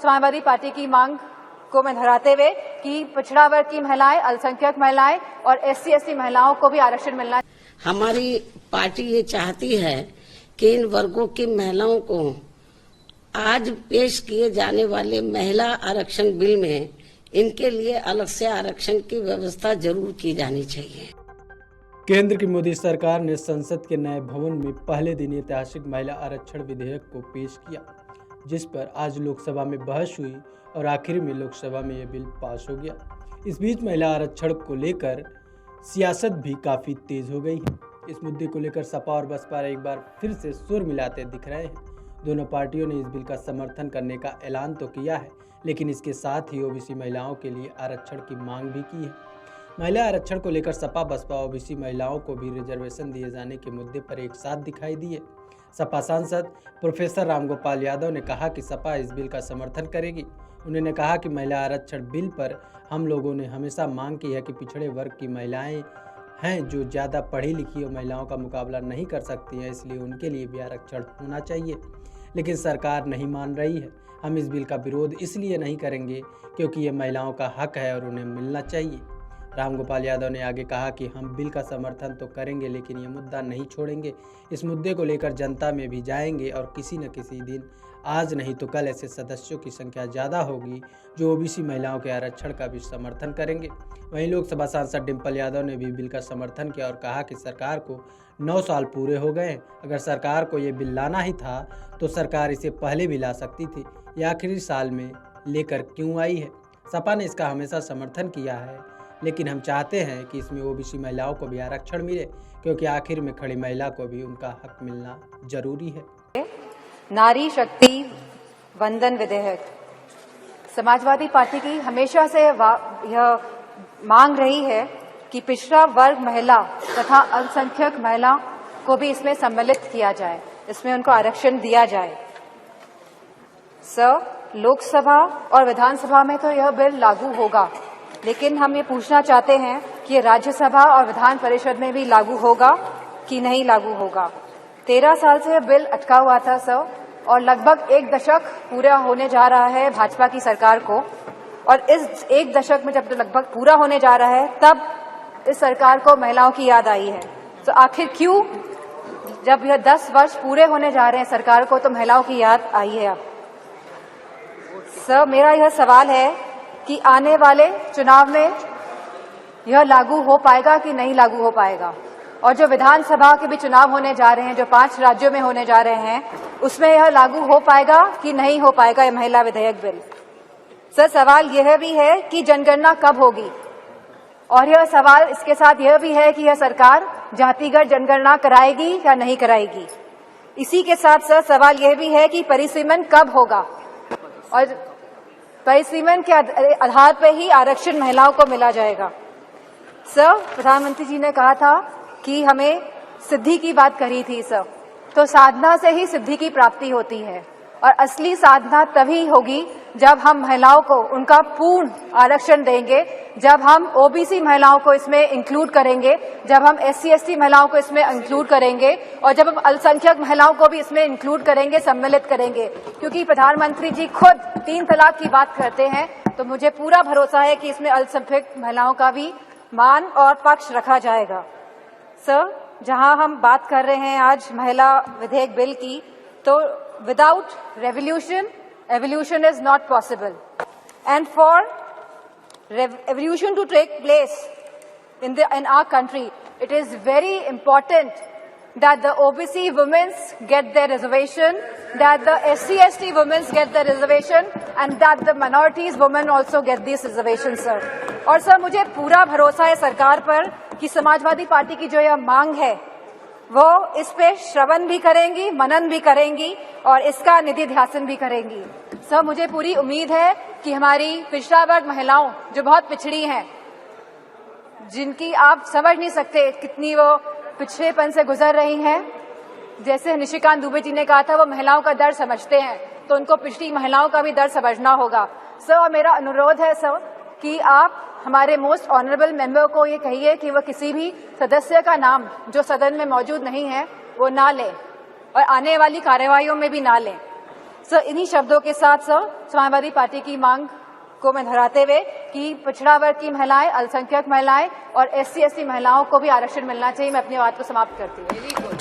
Samajwadi party की मांग को मैं दोहराते हुए कि पिछड़ा वर्ग की महिलाएं, अल्पसंख्यक महिलाएं और SC ST महिलाओं को भी आरक्षण मिलना। हमारी पार्टी ये चाहती है कि इन वर्गों की महिलाओं को आज पेश किए जाने वाले महिला आरक्षण बिल में इनके लिए अलग से आरक्षण की व्यवस्था जरूर की जानी चाहिए। केंद्र की मोदी सरकार ने संसद के नए भवन में पहले दिन ऐतिहासिक महिला आरक्षण विधेयक को पेश किया, जिस पर आज लोकसभा में बहस हुई और आखिर में लोकसभा में यह बिल पास हो गया। इस बीच महिला आरक्षण को लेकर सियासत भी काफ़ी तेज हो गई है। इस मुद्दे को लेकर सपा और बसपा एक बार फिर से सुर मिलाते दिख रहे हैं। दोनों पार्टियों ने इस बिल का समर्थन करने का ऐलान तो किया है, लेकिन इसके साथ ही OBC महिलाओं के लिए आरक्षण की मांग भी की है। महिला आरक्षण को लेकर सपा बसपा OBC महिलाओं को भी रिजर्वेशन दिए जाने के मुद्दे पर एक साथ दिखाई दिए। सपा सांसद प्रोफेसर रामगोपाल यादव ने कहा कि सपा इस बिल का समर्थन करेगी। उन्होंने कहा कि महिला आरक्षण बिल पर हम लोगों ने हमेशा मांग की है कि पिछड़े वर्ग की महिलाएं हैं जो ज़्यादा पढ़ी लिखी और महिलाओं का मुकाबला नहीं कर सकती हैं, इसलिए उनके लिए भी आरक्षण होना चाहिए, लेकिन सरकार नहीं मान रही है। हम इस बिल का विरोध इसलिए नहीं करेंगे क्योंकि ये महिलाओं का हक है और उन्हें मिलना चाहिए। रामगोपाल यादव ने आगे कहा कि हम बिल का समर्थन तो करेंगे, लेकिन ये मुद्दा नहीं छोड़ेंगे। इस मुद्दे को लेकर जनता में भी जाएंगे और किसी न किसी दिन, आज नहीं तो कल, ऐसे सदस्यों की संख्या ज़्यादा होगी जो OBC महिलाओं के आरक्षण का भी समर्थन करेंगे। वहीं लोकसभा सांसद डिम्पल यादव ने भी बिल का समर्थन किया और कहा कि सरकार को 9 साल पूरे हो गए। अगर सरकार को ये बिल लाना ही था तो सरकार इसे पहले भी ला सकती थी, ये आखिरी साल में लेकर क्यों आई है। सपा ने इसका हमेशा समर्थन किया है, लेकिन हम चाहते हैं कि इसमें OBC महिलाओं को भी आरक्षण मिले, क्योंकि आखिर में खड़ी महिला को भी उनका हक मिलना जरूरी है। नारी शक्ति वंदन विधेयक समाजवादी पार्टी की हमेशा से यह मांग रही है कि पिछड़ा वर्ग महिला तथा अल्पसंख्यक महिला को भी इसमें सम्मिलित किया जाए, इसमें उनको आरक्षण दिया जाए। लोकसभा और विधानसभा में तो यह बिल लागू होगा, लेकिन हम ये पूछना चाहते हैं कि राज्यसभा और विधान परिषद में भी लागू होगा कि नहीं लागू होगा। 13 साल से यह बिल अटका हुआ था और लगभग 1 दशक पूरा होने जा रहा है भाजपा की सरकार को, और इस 1 दशक में जब लगभग पूरा होने जा रहा है तब इस सरकार को महिलाओं की याद आई है। तो आखिर क्यों, जब यह 10 वर्ष पूरे होने जा रहे हैं सरकार को, तो महिलाओं की याद आई है अब। मेरा यह सवाल है कि आने वाले चुनाव में यह लागू हो पाएगा कि नहीं लागू हो पाएगा, और जो विधानसभा के भी चुनाव होने जा रहे हैं, जो 5 राज्यों में होने जा रहे हैं, उसमें यह लागू हो पाएगा कि नहीं हो पाएगा यह महिला विधेयक बिल। सवाल यह भी है कि जनगणना कब होगी, और यह सवाल इसके साथ यह भी है कि यह सरकार जातिगत जनगणना कराएगी या नहीं कराएगी। इसी के साथ सवाल यह भी है कि परिसीमन कब होगा, और परिसीमन के आधार पर ही आरक्षण महिलाओं को मिला जाएगा। प्रधानमंत्री जी ने कहा था कि हमें सिद्धि की बात करी थी तो साधना से ही सिद्धि की प्राप्ति होती है, और असली साधना तभी होगी जब हम महिलाओं को उनका पूर्ण आरक्षण देंगे, जब हम OBC महिलाओं को इसमें इंक्लूड करेंगे, जब हम SC ST महिलाओं को इसमें इंक्लूड करेंगे, और जब हम अल्पसंख्यक महिलाओं को भी इसमें इंक्लूड करेंगे, सम्मिलित करेंगे। क्योंकि प्रधानमंत्री जी खुद 3 तलाक की बात करते हैं, तो मुझे पूरा भरोसा है कि इसमें अल्पसंख्यक महिलाओं का भी मान और पक्ष रखा जाएगा। जहां हम बात कर रहे हैं आज महिला विधेयक बिल की, तो without revolution, evolution is not possible. And for evolution to take place in our country, it is very important that the OBC women get their reservation, that the SC ST women get their reservation, and that the minorities women also get these reservations, sir. और sir, मुझे पूरा भरोसा है सरकार पर कि Samajwadi party की जो यह मांग है वो इस पे श्रवण भी करेंगी, मनन भी करेंगी, और इसका निधि ध्यासन भी करेंगी। सर, मुझे पूरी उम्मीद है कि हमारी पिछड़ा वर्ग महिलाओं जो बहुत पिछड़ी हैं, जिनकी आप समझ नहीं सकते कितनी वो पिछड़ेपन से गुजर रही हैं, जैसे निशिकांत दुबे जी ने कहा था वो महिलाओं का दर्द समझते हैं, तो उनको पिछड़ी महिलाओं का भी दर्द समझना होगा। सर, और मेरा अनुरोध है सर कि आप हमारे मोस्ट ऑनरेबल मेंबर को ये कहिए कि वह किसी भी सदस्य का नाम जो सदन में मौजूद नहीं है वो ना लें, और आने वाली कार्यवाहियों में भी ना लें। सर, इन्हीं शब्दों के साथ सर समाजवादी पार्टी की मांग को मैं दोहराते हुए कि पिछड़ा वर्ग की महिलाएं, अल्पसंख्यक महिलाएं और SC/ST महिलाओं को भी आरक्षण मिलना चाहिए। मैं अपनी बात को समाप्त करती हूँ।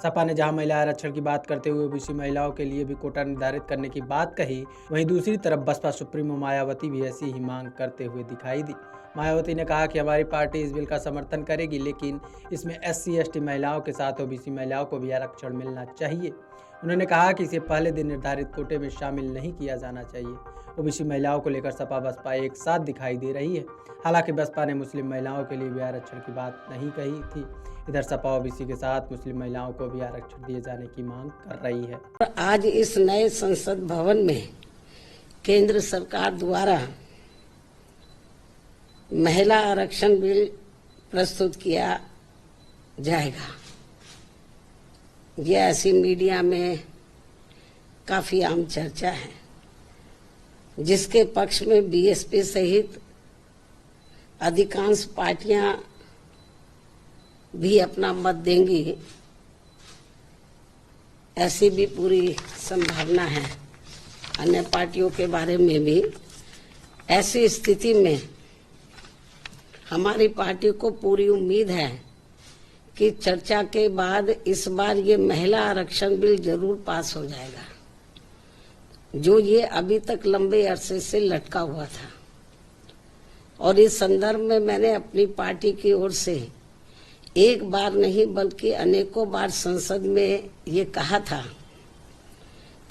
सपा ने जहां महिला आरक्षण की बात करते हुए ओबीसी महिलाओं के लिए भी कोटा निर्धारित करने की बात कही, वहीं दूसरी तरफ बसपा सुप्रीमो मायावती भी ऐसी ही मांग करते हुए दिखाई दी। मायावती ने कहा कि हमारी पार्टी इस बिल का समर्थन करेगी, लेकिन इसमें SC/ST महिलाओं के साथ ओबीसी महिलाओं को भी आरक्षण मिलना चाहिए। उन्होंने कहा कि इसे पहले दिन निर्धारित कोटे में शामिल नहीं किया जाना चाहिए। ओबीसी महिलाओं को लेकर सपा बसपा एक साथ दिखाई दे रही है। हालांकि बसपा ने मुस्लिम महिलाओं के लिए भी आरक्षण की बात नहीं कही थी। इधर सपा ओबीसी के साथ मुस्लिम महिलाओं को भी आरक्षण दिए जाने की मांग कर रही है। आज इस नए संसद भवन में केंद्र सरकार द्वारा महिला आरक्षण बिल प्रस्तुत किया जाएगा। यह ऐसी मीडिया में काफी आम चर्चा है, जिसके पक्ष में बीएसपी सहित अधिकांश पार्टियां भी अपना मत देंगी, ऐसी भी पूरी संभावना है। अन्य पार्टियों के बारे में भी ऐसी स्थिति में हमारी पार्टी को पूरी उम्मीद है कि चर्चा के बाद इस बार ये महिला आरक्षण बिल जरूर पास हो जाएगा, जो ये अभी तक लंबे अरसे से लटका हुआ था। और इस संदर्भ में मैंने अपनी पार्टी की ओर से एक बार नहीं बल्कि अनेकों बार संसद में ये कहा था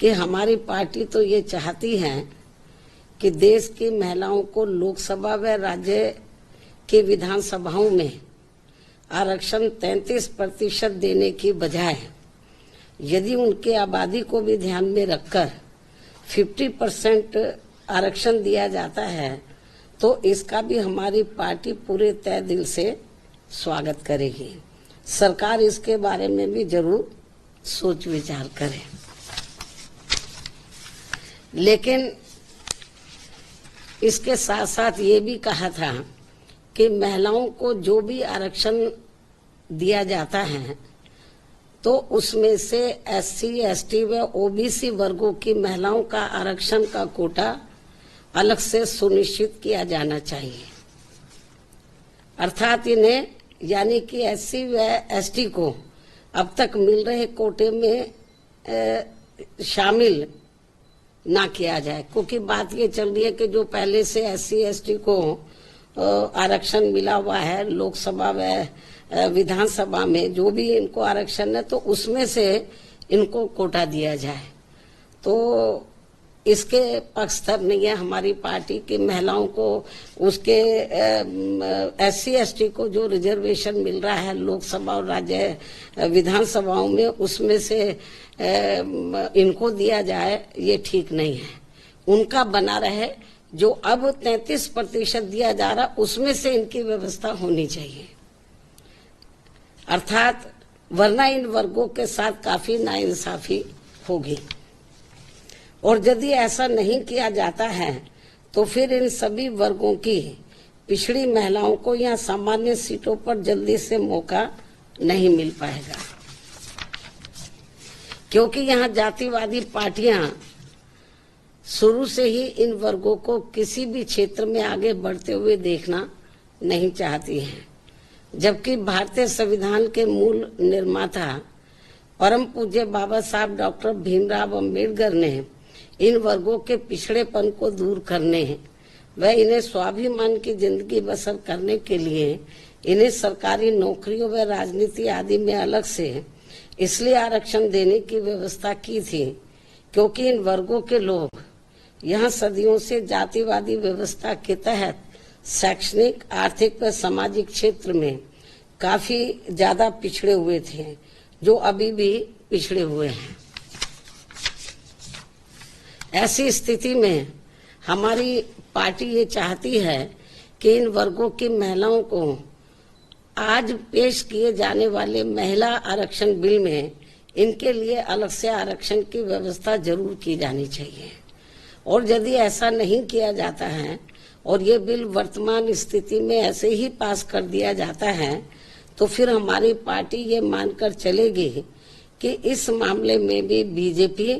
कि हमारी पार्टी तो ये चाहती है कि देश की महिलाओं को लोकसभा व राज्य की विधानसभाओं में आरक्षण 33% देने की बजाय यदि उनके आबादी को भी ध्यान में रखकर 50% आरक्षण दिया जाता है तो इसका भी हमारी पार्टी पूरे तय दिल से स्वागत करेगी। सरकार इसके बारे में भी जरूर सोच विचार करे। लेकिन इसके साथ साथ ये भी कहा था कि महिलाओं को जो भी आरक्षण दिया जाता है तो उसमें से SC/ST व OBC वर्गों की महिलाओं का आरक्षण का कोटा अलग से सुनिश्चित किया जाना चाहिए। अर्थात इन्हें यानी कि SC व ST को अब तक मिल रहे कोटे में शामिल ना किया जाए, क्योंकि बात ये चल रही है कि जो पहले से SC/ST को आरक्षण मिला हुआ है लोकसभा व विधानसभा में, जो भी इनको आरक्षण है तो उसमें से इनको कोटा दिया जाए। तो इसके पक्षधर नहीं है हमारी पार्टी की। महिलाओं को उसके SC/ST को जो रिजर्वेशन मिल रहा है लोकसभा और राज्य विधानसभाओं में, उसमें से इनको दिया जाए, ये ठीक नहीं है। उनका बना रहे, जो अब 33% दिया जा रहा उसमें से इनकी व्यवस्था होनी चाहिए। अर्थात वरना इन वर्गों के साथ काफी नाइंसाफी होगी। और यदि ऐसा नहीं किया जाता है तो फिर इन सभी वर्गों की पिछड़ी महिलाओं को यहाँ सामान्य सीटों पर जल्दी से मौका नहीं मिल पाएगा, क्योंकि यहाँ जातिवादी पार्टियां शुरू से ही इन वर्गों को किसी भी क्षेत्र में आगे बढ़ते हुए देखना नहीं चाहती हैं। जबकि भारतीय संविधान के मूल निर्माता परम पूज्य बाबा साहब डॉक्टर भीमराव अंबेडकर ने इन वर्गों के पिछड़ेपन को दूर करने व इन्हें स्वाभिमान की जिंदगी बसर करने के लिए इन्हें सरकारी नौकरियों व राजनीति आदि में अलग से इसलिए आरक्षण देने की व्यवस्था की थी, क्योंकि इन वर्गों के लोग यहाँ सदियों से जातिवादी व्यवस्था के तहत शैक्षणिक, आर्थिक व सामाजिक क्षेत्र में काफी ज्यादा पिछड़े हुए थे, जो अभी भी पिछड़े हुए हैं। ऐसी स्थिति में हमारी पार्टी ये चाहती है कि इन वर्गों की महिलाओं को आज पेश किए जाने वाले महिला आरक्षण बिल में इनके लिए अलग से आरक्षण की व्यवस्था जरूर की जानी चाहिए। और यदि ऐसा नहीं किया जाता है और ये बिल वर्तमान स्थिति में ऐसे ही पास कर दिया जाता है तो फिर हमारी पार्टी ये मानकर चलेगी कि इस मामले में भी बीजेपी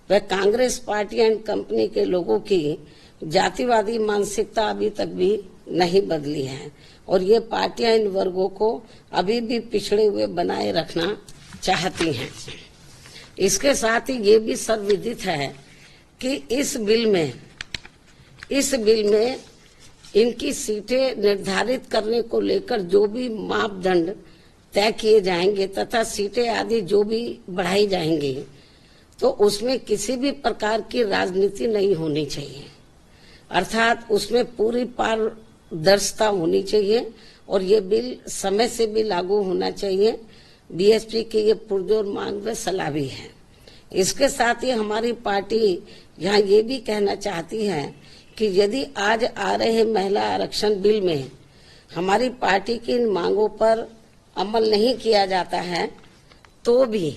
वह कांग्रेस पार्टी एंड कंपनी के लोगों की जातिवादी मानसिकता अभी तक भी नहीं बदली है और ये पार्टियां इन वर्गों को अभी भी पिछड़े हुए बनाए रखना चाहती हैं। इसके साथ ही ये भी सर्वविदित है कि इस बिल में इनकी सीटें निर्धारित करने को लेकर जो भी मापदंड तय किए जाएंगे तथा सीटें आदि जो भी बढ़ाई जाएंगी तो उसमें किसी भी प्रकार की राजनीति नहीं होनी चाहिए, अर्थात उसमें पूरी पारदर्शिता होनी चाहिए और ये बिल समय से भी लागू होना चाहिए। बीएसपी की ये पुरजोर मांग व सलाह भी है। इसके साथ ही हमारी पार्टी यहाँ ये भी कहना चाहती है कि यदि आज आ रहे महिला आरक्षण बिल में हमारी पार्टी की इन मांगों पर अमल नहीं किया जाता है तो भी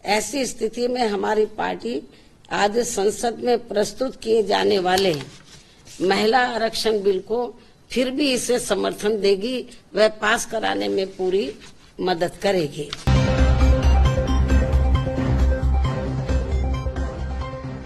ऐसी स्थिति में हमारी पार्टी आज संसद में प्रस्तुत किए जाने वाले महिला आरक्षण बिल को फिर भी इसे समर्थन देगी, वह पास कराने में पूरी मदद करेगी।